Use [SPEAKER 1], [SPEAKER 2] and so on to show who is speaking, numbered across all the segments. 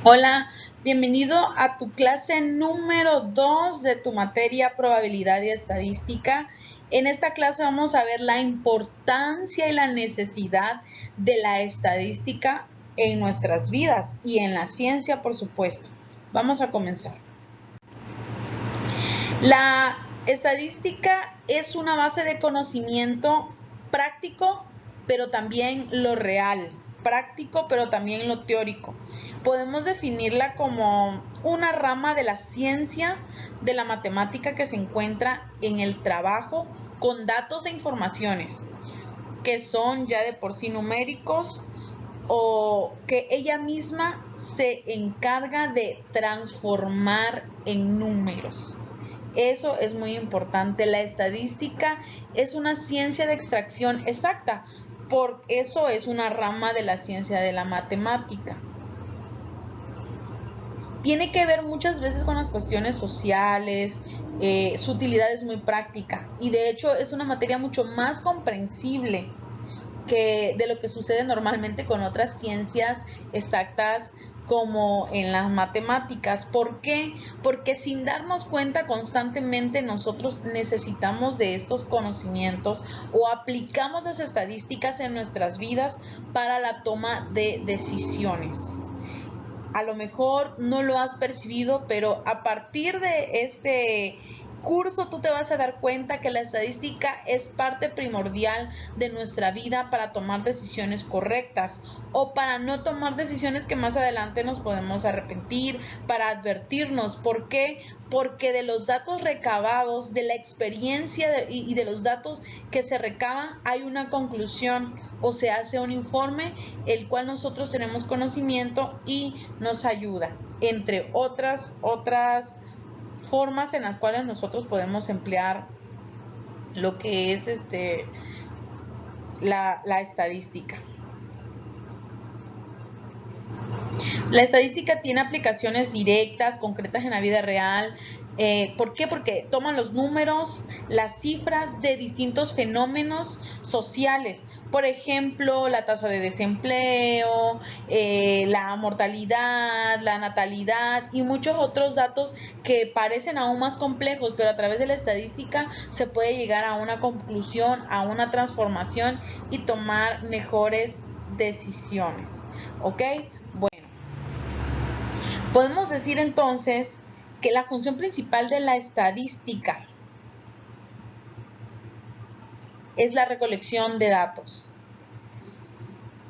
[SPEAKER 1] Hola, bienvenido a tu clase número 2 de tu materia probabilidad y estadística. En esta clase vamos a ver la importancia y la necesidad de la estadística en nuestras vidas y en la ciencia, por supuesto. Vamos a comenzar. La estadística es una base de conocimiento práctico, pero también lo real, práctico, pero también lo teórico. Podemos definirla como una rama de la ciencia de la matemática que se encuentra en el trabajo con datos e informaciones que son ya de por sí numéricos o que ella misma se encarga de transformar en números. Eso es muy importante. La estadística es una ciencia de extracción exacta, por eso es una rama de la ciencia de la matemática. Tiene que ver muchas veces con las cuestiones sociales, su utilidad es muy práctica y de hecho es una materia mucho más comprensible que de lo que sucede normalmente con otras ciencias exactas como en las matemáticas. ¿Por qué? Porque sin darnos cuenta constantemente nosotros necesitamos de estos conocimientos o aplicamos las estadísticas en nuestras vidas para la toma de decisiones. A lo mejor no lo has percibido, pero a partir de este curso tú te vas a dar cuenta que la estadística es parte primordial de nuestra vida para tomar decisiones correctas o para no tomar decisiones que más adelante nos podemos arrepentir, para advertirnos. ¿Por qué? Porque de los datos recabados, de la experiencia y de los datos que se recaban, hay una conclusión o se hace un informe el cual nosotros tenemos conocimiento y nos ayuda, entre otras formas en las cuales nosotros podemos emplear lo que es la estadística. La estadística tiene aplicaciones directas, concretas en la vida real. ¿Por qué? Porque toman los números, las cifras de distintos fenómenos sociales. Por ejemplo, la tasa de desempleo, la mortalidad, la natalidad y muchos otros datos que parecen aún más complejos, pero a través de la estadística se puede llegar a una conclusión, a una transformación y tomar mejores decisiones. ¿Ok? Podemos decir entonces que la función principal de la estadística es la recolección de datos.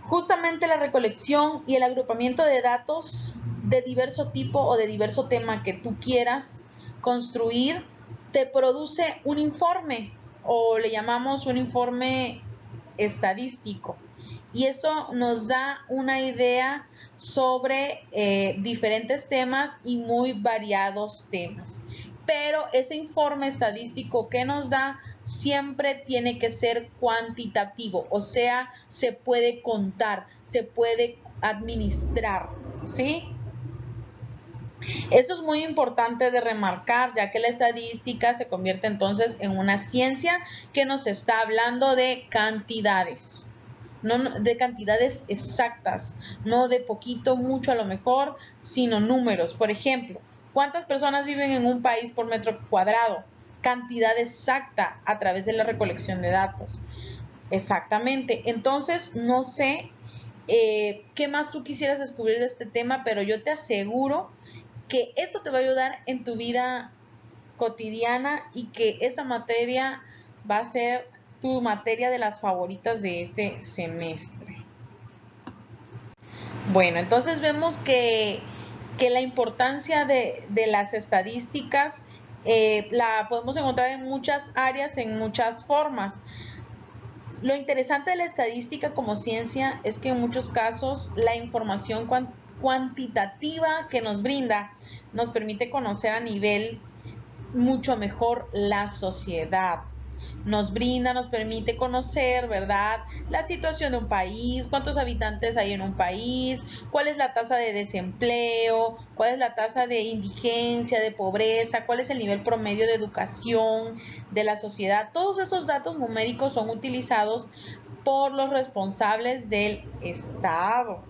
[SPEAKER 1] Justamente la recolección y el agrupamiento de datos de diverso tipo o de diverso tema que tú quieras construir te produce un informe o le llamamos un informe estadístico. Y eso nos da una idea sobre diferentes temas y muy variados temas. Pero ese informe estadístico que nos da siempre tiene que ser cuantitativo, o sea, se puede contar, se puede administrar, ¿sí? Esto es muy importante de remarcar, ya que la estadística se convierte entonces en una ciencia que nos está hablando de cantidades, no de cantidades exactas, no de poquito, mucho a lo mejor, sino números. Por ejemplo, ¿cuántas personas viven en un país por metro cuadrado? Cantidad exacta a través de la recolección de datos. Exactamente. Entonces, no sé qué más tú quisieras descubrir de este tema, pero yo te aseguro que esto te va a ayudar en tu vida cotidiana y que esta materia va a ser tu materia de las favoritas de este semestre. Bueno, entonces vemos que la importancia de las estadísticas la podemos encontrar en muchas áreas, en muchas formas. Lo interesante de la estadística como ciencia es que en muchos casos la información cuantitativa que nos brinda nos permite conocer a nivel mucho mejor la sociedad. Nos brinda, nos permite conocer, ¿verdad? La situación de un país, cuántos habitantes hay en un país, cuál es la tasa de desempleo, cuál es la tasa de indigencia, de pobreza, cuál es el nivel promedio de educación de la sociedad. Todos esos datos numéricos son utilizados por los responsables del Estado.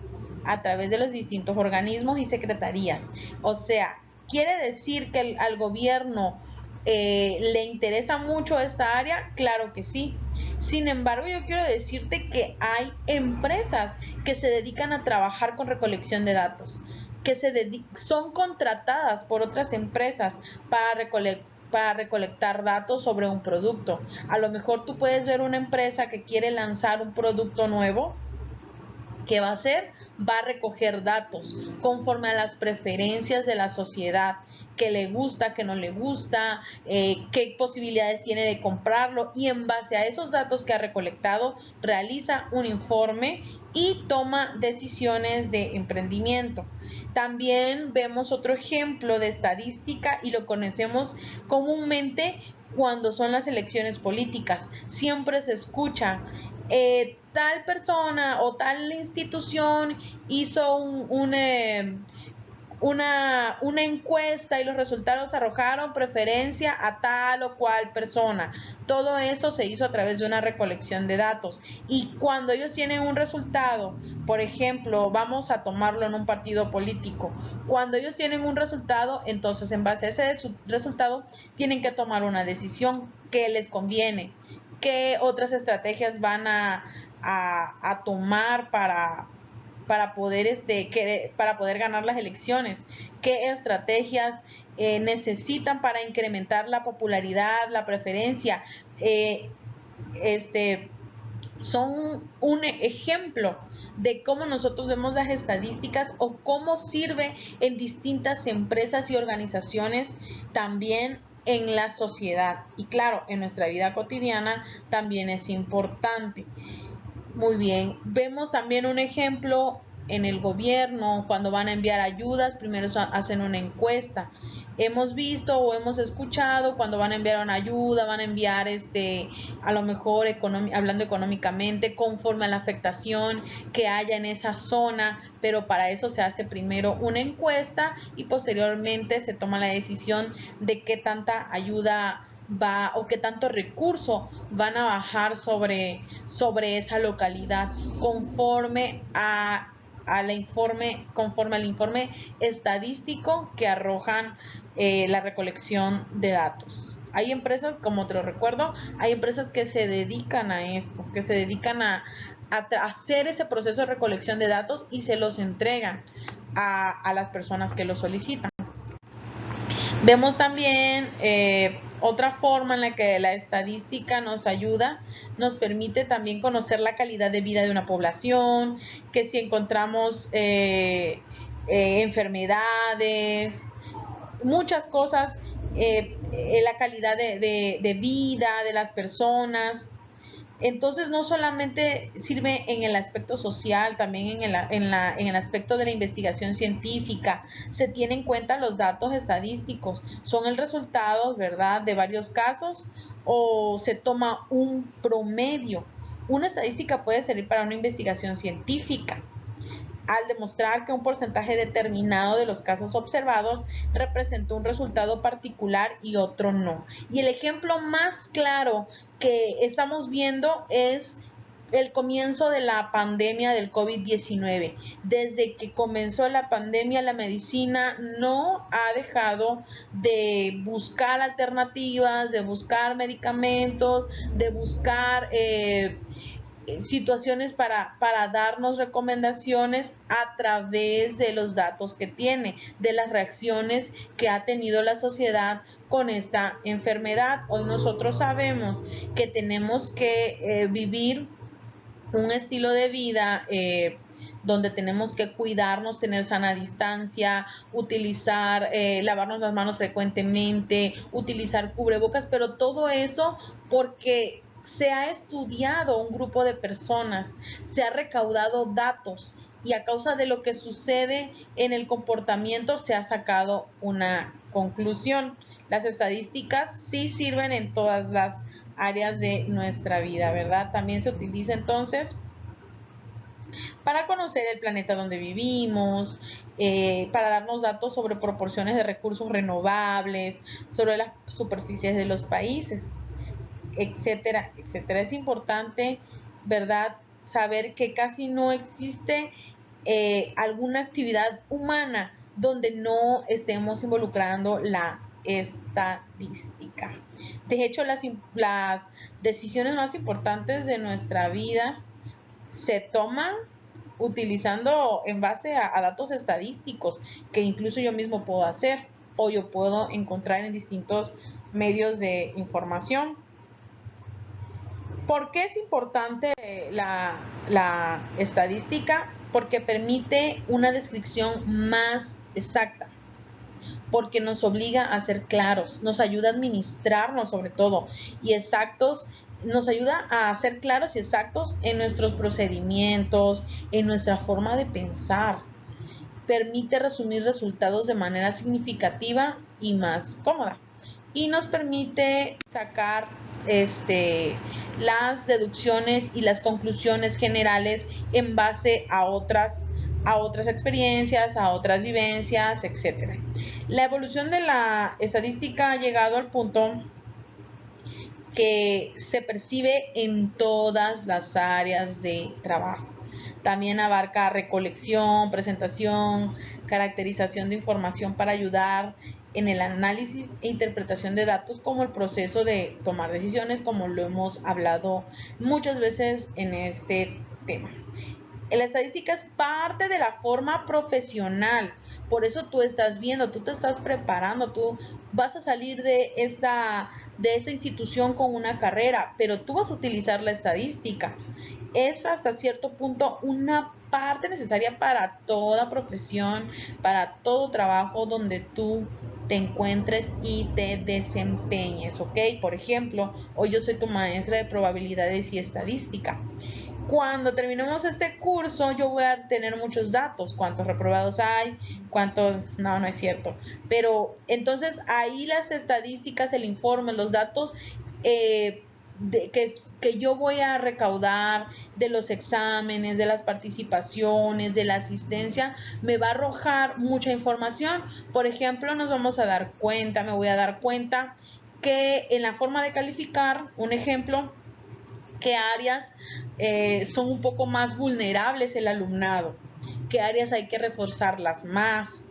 [SPEAKER 1] a través de los distintos organismos y secretarías. O sea, ¿quiere decir que al gobierno le interesa mucho esta área? Claro que sí. Sin embargo, yo quiero decirte que hay empresas que se dedican a trabajar con recolección de datos, que son contratadas por otras empresas para recolectar datos sobre un producto. A lo mejor tú puedes ver una empresa que quiere lanzar un producto nuevo. ¿Qué va a hacer? Va a recoger datos conforme a las preferencias de la sociedad, qué le gusta, qué no le gusta, qué posibilidades tiene de comprarlo, y en base a esos datos que ha recolectado realiza un informe y toma decisiones de emprendimiento. También vemos otro ejemplo de estadística y lo conocemos comúnmente cuando son las elecciones políticas. Siempre se escucha tal persona o tal institución hizo una encuesta y los resultados arrojaron preferencia a tal o cual persona. Todo eso se hizo a través de una recolección de datos. Y cuando ellos tienen un resultado, por ejemplo, vamos a tomarlo en un partido político, cuando ellos tienen un resultado, entonces en base a ese resultado tienen que tomar una decisión que les conviene, qué otras estrategias van a tomar para poder ganar las elecciones, qué estrategias necesitan para incrementar la popularidad, la preferencia. Son un ejemplo de cómo nosotros vemos las estadísticas o cómo sirve en distintas empresas y organizaciones, también en la sociedad, y claro, en nuestra vida cotidiana también es importante. Muy bien, vemos también un ejemplo en el gobierno. Cuando van a enviar ayudas, primero hacen una encuesta. Hemos visto o hemos escuchado cuando van a enviar una ayuda, van a enviar a lo mejor hablando económicamente, conforme a la afectación que haya en esa zona, pero para eso se hace primero una encuesta y posteriormente se toma la decisión de qué tanta ayuda va o qué tanto recurso van a bajar sobre esa localidad conforme al informe estadístico que arrojan la recolección de datos. Hay empresas, como te lo recuerdo, hay empresas que se dedican a esto, que se dedican a hacer ese proceso de recolección de datos y se los entregan a las personas que lo solicitan. Vemos también otra forma en la que la estadística nos ayuda, nos permite también conocer la calidad de vida de una población, que si encontramos enfermedades, muchas cosas, la calidad de vida de las personas. Entonces no solamente sirve en el aspecto social, también en el aspecto de la investigación científica. Se tienen en cuenta los datos estadísticos, son el resultado, ¿verdad?, de varios casos, o se toma un promedio. Una estadística puede servir para una investigación científica, al demostrar que un porcentaje determinado de los casos observados representó un resultado particular y otro no. Y el ejemplo más claro que estamos viendo es el comienzo de la pandemia del COVID-19. Desde que comenzó la pandemia, la medicina no ha dejado de buscar alternativas, de buscar medicamentos, de buscar situaciones para darnos recomendaciones a través de los datos que tiene, de las reacciones que ha tenido la sociedad con esta enfermedad. Hoy nosotros sabemos que tenemos que vivir un estilo de vida donde tenemos que cuidarnos, tener sana distancia, utilizar, lavarnos las manos frecuentemente, utilizar cubrebocas, pero todo eso porque se ha estudiado un grupo de personas, se ha recaudado datos y a causa de lo que sucede en el comportamiento se ha sacado una conclusión. Las estadísticas sí sirven en todas las áreas de nuestra vida, ¿verdad? También se utiliza entonces para conocer el planeta donde vivimos, para darnos datos sobre proporciones de recursos renovables, sobre las superficies de los países, etcétera, etcétera. Es importante, ¿verdad?, saber que casi no existe alguna actividad humana donde no estemos involucrando la estadística. De hecho, las decisiones más importantes de nuestra vida se toman utilizando en base a datos estadísticos que incluso yo mismo puedo hacer o yo puedo encontrar en distintos medios de información. ¿Por qué es importante la estadística? Porque permite una descripción más exacta, porque nos obliga a ser claros, nos ayuda a administrarnos sobre todo y exactos, nos ayuda a ser claros y exactos en nuestros procedimientos, en nuestra forma de pensar. Permite resumir resultados de manera significativa y más cómoda. Y nos permite sacar las deducciones y las conclusiones generales en base a otras experiencias, a otras vivencias, etc. La evolución de la estadística ha llegado al punto que se percibe en todas las áreas de trabajo. También abarca recolección, presentación, caracterización de información para ayudar en el análisis e interpretación de datos, como el proceso de tomar decisiones, como lo hemos hablado muchas veces en este tema. La estadística es parte de la forma profesional. Por eso tú estás viendo, tú te estás preparando, tú vas a salir de esta institución con una carrera, pero tú vas a utilizar la estadística. Es hasta cierto punto una parte necesaria para toda profesión, para todo trabajo donde tú te encuentres y te desempeñes, ¿ok? Por ejemplo, hoy yo soy tu maestra de probabilidades y estadística. Cuando terminemos este curso, yo voy a tener muchos datos, cuántos reprobados hay, cuántos, no es cierto, pero entonces ahí las estadísticas, el informe, los datos que yo voy a recaudar de los exámenes, de las participaciones, de la asistencia, me va a arrojar mucha información. Por ejemplo, me voy a dar cuenta que en la forma de calificar, un ejemplo, qué áreas son un poco más vulnerables el alumnado, qué áreas hay que reforzarlas más,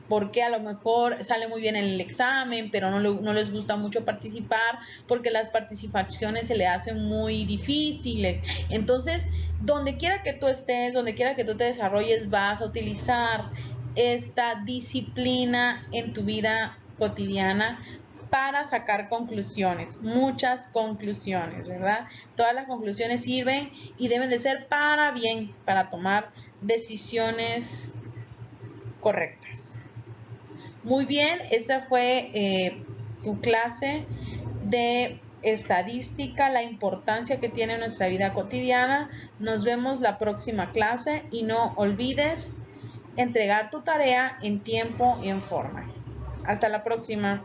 [SPEAKER 1] porque a lo mejor sale muy bien en el examen, pero no les gusta mucho participar, porque las participaciones se le hacen muy difíciles. Entonces, donde quiera que tú estés, donde quiera que tú te desarrolles, vas a utilizar esta disciplina en tu vida cotidiana para sacar conclusiones, muchas conclusiones, ¿verdad? Todas las conclusiones sirven y deben de ser para bien, para tomar decisiones correctas. Muy bien, esa fue tu clase de estadística, la importancia que tiene en nuestra vida cotidiana. Nos vemos la próxima clase y no olvides entregar tu tarea en tiempo y en forma. Hasta la próxima.